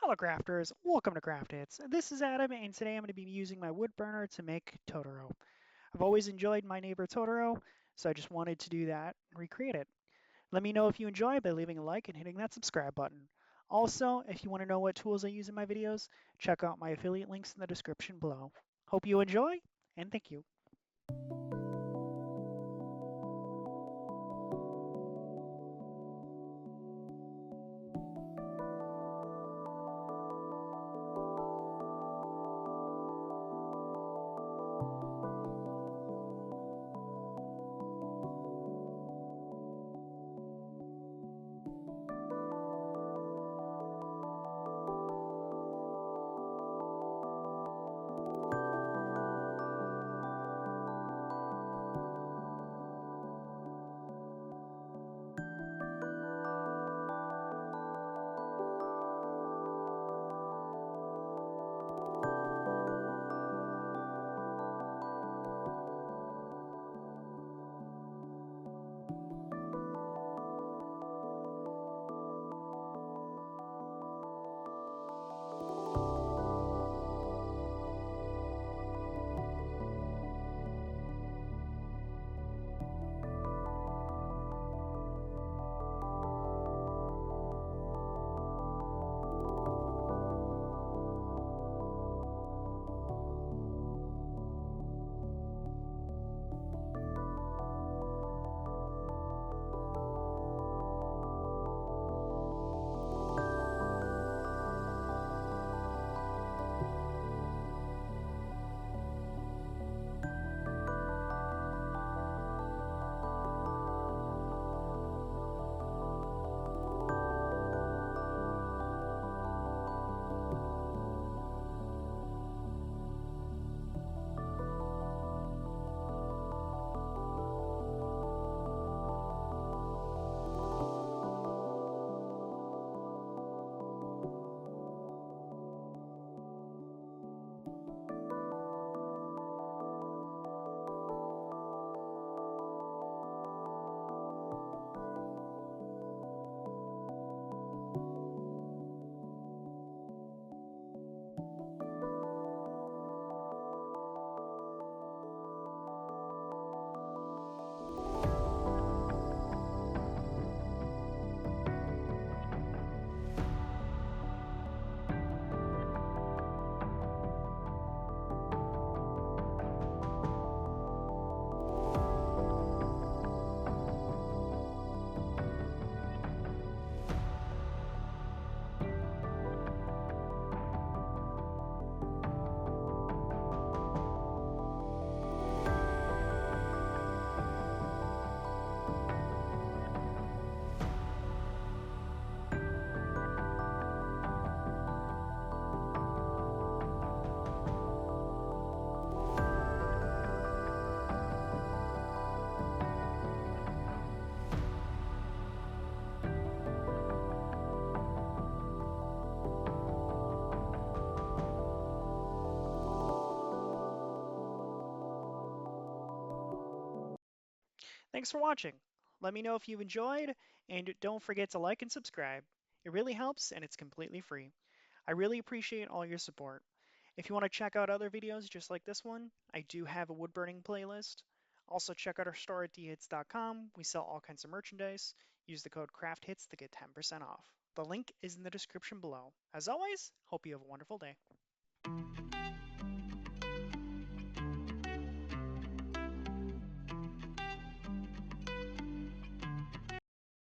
Hello crafters, welcome to Craft Hits. This is Adam and today I'm going to be using my wood burner to make Totoro. I've always enjoyed my neighbor Totoro, so I just wanted to do that and recreate it. Let me know if you enjoy by leaving a like and hitting that subscribe button. Also, if you want to know what tools I use in my videos, check out my affiliate links in the description below. Hope you enjoy, and thank you. Thanks for watching. Let me know if you enjoyed, and don't forget to like and subscribe. It really helps, and it's completely free. I really appreciate all your support. If you want to check out other videos just like this one, I do have a wood burning playlist. Also, check out our store at dhits.com. We sell all kinds of merchandise. Use the code CRAFTHITS to get 10% off. The link is in the description below. As always, hope you have a wonderful day.